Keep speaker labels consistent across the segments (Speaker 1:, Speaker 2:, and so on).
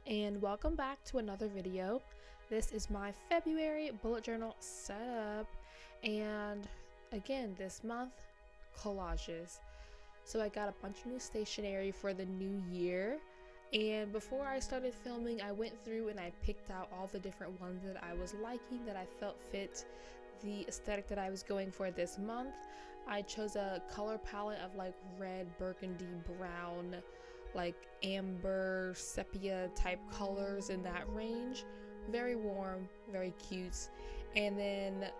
Speaker 1: and welcome back to another video. This is my February bullet journal setup, and again this month, collages. So I got a bunch of new stationery for the new year, and before I started filming I went through and I picked out all the different ones that I was liking, that I felt fit the aesthetic that I was going for this month. I chose a color palette of like red, burgundy, brown, like amber, sepia type colors in that range. Very warm, very cute. And then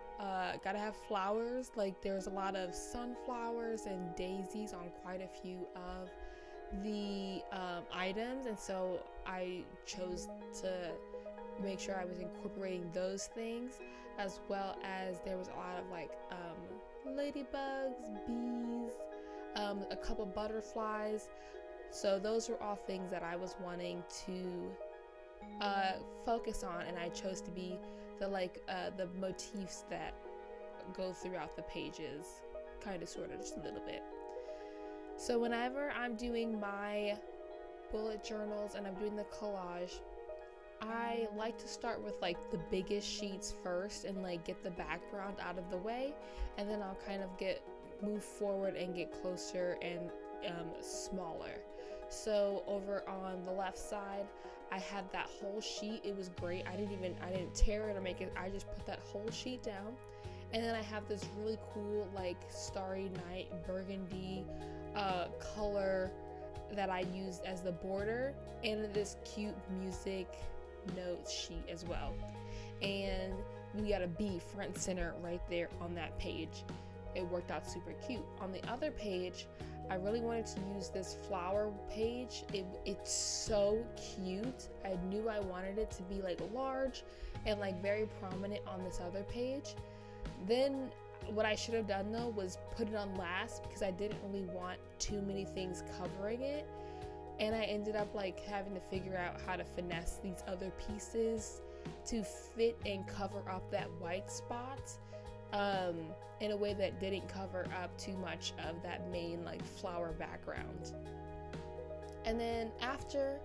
Speaker 1: gotta have flowers. Like there's a lot of sunflowers and daisies on quite a few of the items, and so I chose to make sure I was incorporating those things, as well as there was a lot of like ladybugs, bees, a couple butterflies. So those were all things that I was wanting to focus on, and I chose to be the motifs that go throughout the pages, kind of sort of just a little bit. So whenever I'm doing my bullet journals and I'm doing the collage, I like to start with like the biggest sheets first and like get the background out of the way, and then I'll kind of move forward and get closer and smaller. So over on the left side, I had that whole sheet. It was great. I didn't tear it or make it. I just put that whole sheet down, and then I have this really cool like Starry Night burgundy color that I used as the border, and this cute music notes sheet as well. And we got a bee front and center right there on that page. It worked out super cute. On the other page, I really wanted to use this flower page. It's so cute. I knew I wanted it to be like large and like very prominent on this other page. Then what I should have done though was put it on last, because I didn't really want too many things covering it, and I ended up like having to figure out how to finesse these other pieces to fit and cover up that white spot in a way that didn't cover up too much of that main like flower background. And then after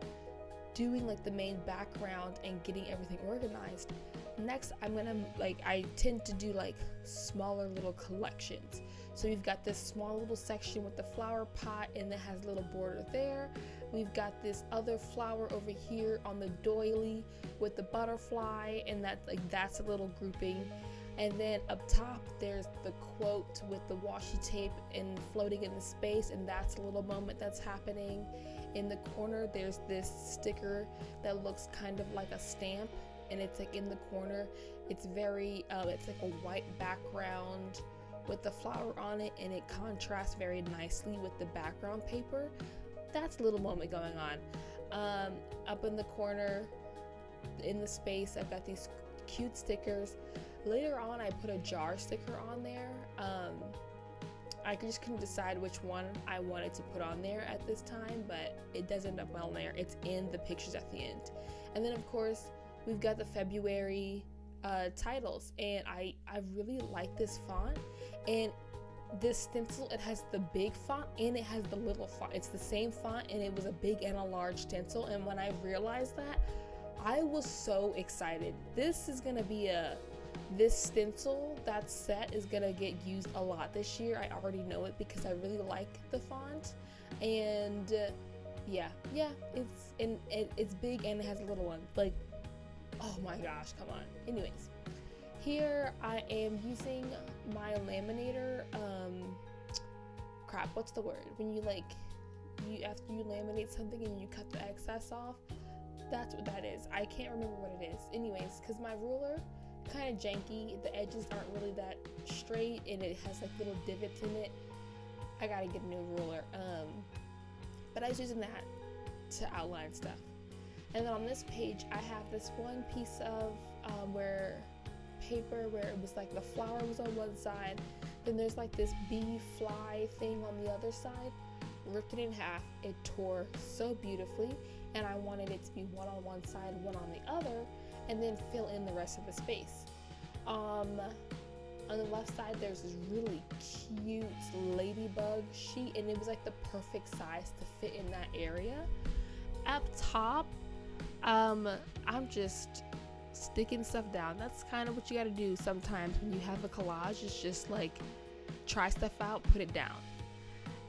Speaker 1: doing like the main background and getting everything organized, next I tend to do like smaller little collections. So we've got this small little section with the flower pot, and it has a little border there. We've got this other flower over here on the doily with the butterfly, and that's a little grouping. And then up top there's the quote with the washi tape and floating in the space, and that's a little moment that's happening. In the corner there's this sticker that looks kind of like a stamp, and it's like in the corner. It's very it's like a white background with the flower on it, and it contrasts very nicely with the background paper. That's a little moment going on. Up in the corner in the space, I've got these cute stickers. Later on I put a jar sticker on there. I just couldn't decide which one I wanted to put on there at this time, but it does end up well there. It's in the pictures at the end. And then of course we've got the February titles, and I really like this font. And this stencil, it has the big font and it has the little font. It's the same font, and it was a big and a large stencil. And when I realized that, I was so excited. This stencil, that set is gonna get used a lot this year. I already know it because I really like the font. And yeah, it's big and it has a little one. Like, oh my gosh, come on. Anyways, here I am using my laminator. What's the word? When after you laminate something and you cut the excess off, that's what that is. I can't remember what it is. Anyways, because my ruler kind of janky, the edges aren't really that straight, and it has like little divots in it. I gotta get a new ruler. But I was using that to outline stuff. And then on this page I have this one piece of paper where it was like the flower was on one side, then there's like this bee fly thing on the other side. Ripped it in half. It tore so beautifully, and I wanted it to be one on one side, one on the other, and then fill in the rest of the space. On the left side there's this really cute ladybug sheet, and it was like the perfect size to fit in that area. Up top I'm just sticking stuff down. That's kind of what you got to do sometimes when you have a collage. It's just like try stuff out, put it down.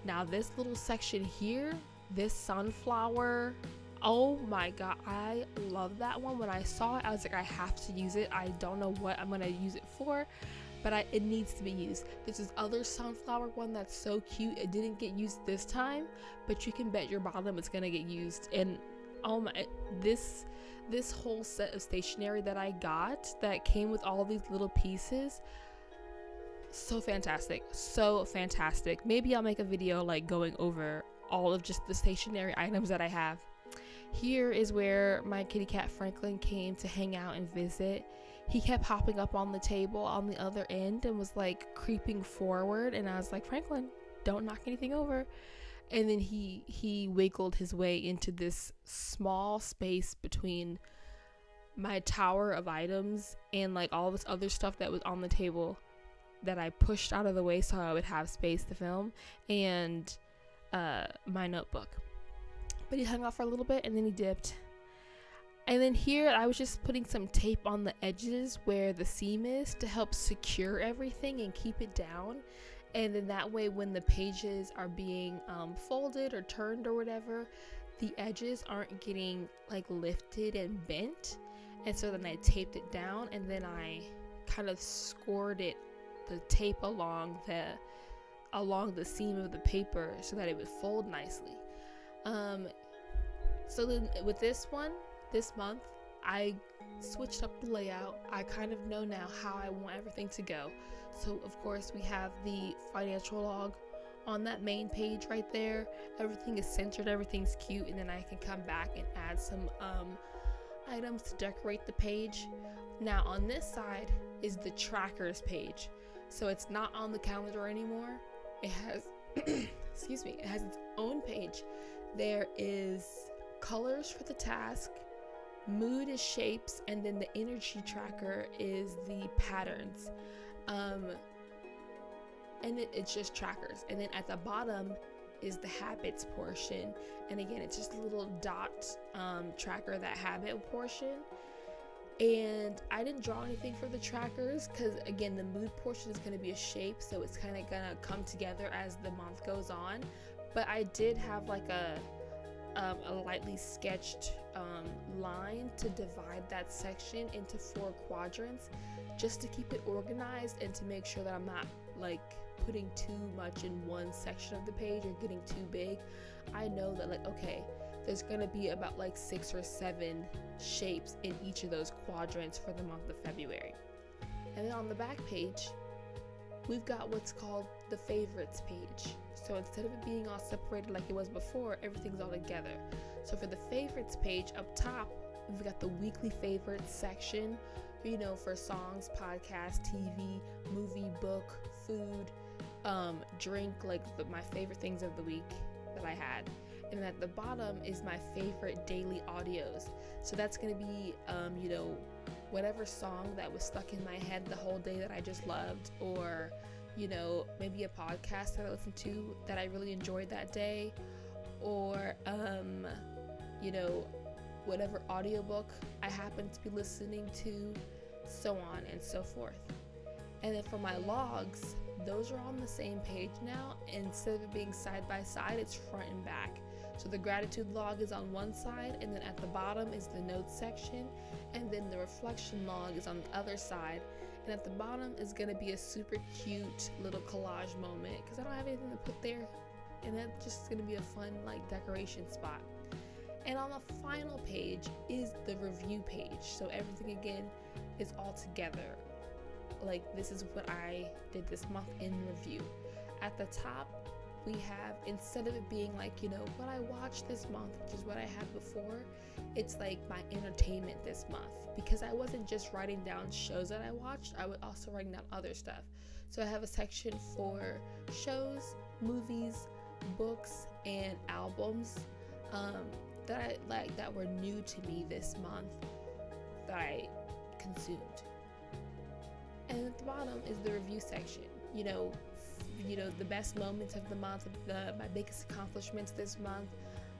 Speaker 1: Now this little section here, this sunflower, oh my god, I love that one. When I saw it, I was like, I have to use it. I don't know what I'm gonna use it for, but it needs to be used. There's this other sunflower one that's so cute. It didn't get used this time, but you can bet your bottom it's gonna get used. And oh my, this whole set of stationery that I got that came with all these little pieces, so fantastic, so fantastic. Maybe I'll make a video like going over all of just the stationery items that I have. Here is where my kitty cat Franklin came to hang out and visit. He kept hopping up on the table on the other end and was like creeping forward, and I was like, Franklin, don't knock anything over. And then he wiggled his way into this small space between my tower of items and like all this other stuff that was on the table that I pushed out of the way so I would have space to film, and my notebook. But he hung out for a little bit and then he dipped. And then here I was just putting some tape on the edges where the seam is to help secure everything and keep it down. And then that way when the pages are being folded or turned or whatever, the edges aren't getting like lifted and bent. And so then I taped it down, and then I kind of scored the tape along the seam of the paper so that it would fold nicely. So then with this month, I switched up the layout. I kind of know now how I want everything to go. So of course we have the financial log on that main page right there. Everything is centered, everything's cute, and then I can come back and add some items to decorate the page. Now on this side is the trackers page. So it's not on the calendar anymore. It has excuse me, it has its own page. There is colors for the task, mood is shapes, and then the energy tracker is the patterns. And it's just trackers. And then at the bottom is the habits portion, and again it's just a little dot tracker, that habit portion. And I didn't draw anything for the trackers because again the mood portion is going to be a shape, so it's kind of gonna come together as the month goes on. But I did have like a lightly sketched line to divide that section into 4 quadrants, just to keep it organized and to make sure that I'm not like putting too much in one section of the page or getting too big. I know that like, okay, there's gonna be about like 6 or 7 shapes in each of those quadrants for the month of February. And then on the back page, we've got what's called the favorites page. So instead of it being all separated like it was before, everything's all together. So for the favorites page up top, we've got the weekly favorites section, you know, for songs, podcasts, TV, movie, book, food, drink, like my favorite things of the week that I had. And at the bottom is my favorite daily audios. So that's going to be, you know, whatever song that was stuck in my head the whole day that I just loved, or, you know, maybe a podcast that I listened to that I really enjoyed that day, or, you know, whatever audiobook I happen to be listening to, so on and so forth. And then for my logs, those are on the same page now. Instead of it being side by side, it's front and back. So the gratitude log is on one side, and then at the bottom is the notes section, and then the reflection log is on the other side. And at the bottom is going to be a super cute little collage moment, because I don't have anything to put there, and that's just going to be a fun like decoration spot. And on the final page is the review page. So everything again is all together. Like, this is what I did this month in review. At the top, we have, instead of it being like, you know, what I watched this month, which is what I had before, it's like my entertainment this month. Because I wasn't just writing down shows that I watched, I was also writing down other stuff. So I have a section for shows, movies, books, and albums that I like, that were new to me this month, that I consumed. And at the bottom is the review section. You know, the best moments of the month, my biggest accomplishments this month,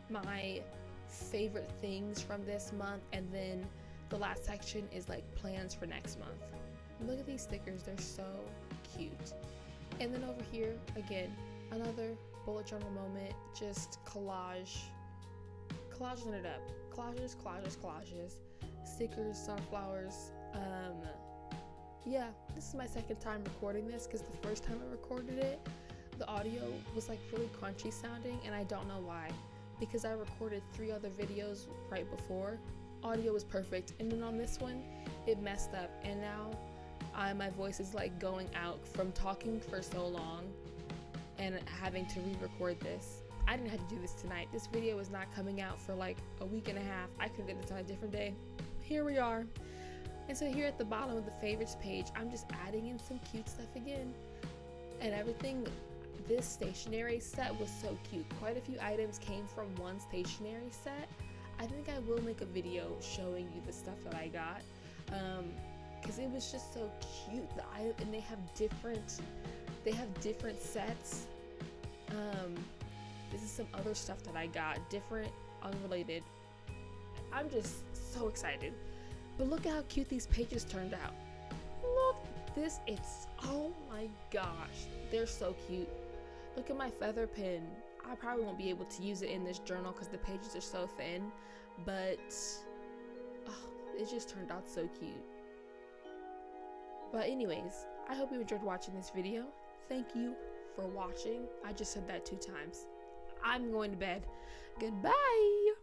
Speaker 1: my favorite things from this month, and then the last section is like plans for next month. Look at these stickers, they're so cute. And then over here, again, another bullet journal moment, just collaging it up. Collages, stickers, sunflowers. Yeah, this is my second time recording this because the first time I recorded it, the audio was like really crunchy sounding, and I don't know why. Because I recorded 3 other videos right before, audio was perfect, and then on this one, it messed up, and now my voice is like going out from talking for so long and having to re-record this. I didn't have to do this tonight. This video is not coming out for like a week and a half. I could have did this on a different day. Here we are. And so here at the bottom of the favorites page, I'm just adding in some cute stuff again. And everything, this stationery set was so cute. Quite a few items came from one stationery set. I think I will make a video showing you the stuff that I got. Because it was just so cute. And they have different sets. This is some other stuff that I got, different, unrelated. I'm just so excited. But look at how cute these pages turned out. Look, oh my gosh, they're so cute. Look at my feather pen. I probably won't be able to use it in this journal because the pages are so thin, but it just turned out so cute. But anyways, I hope you enjoyed watching this video. Thank you for watching. I just said that 2 times. I'm going to bed. Goodbye.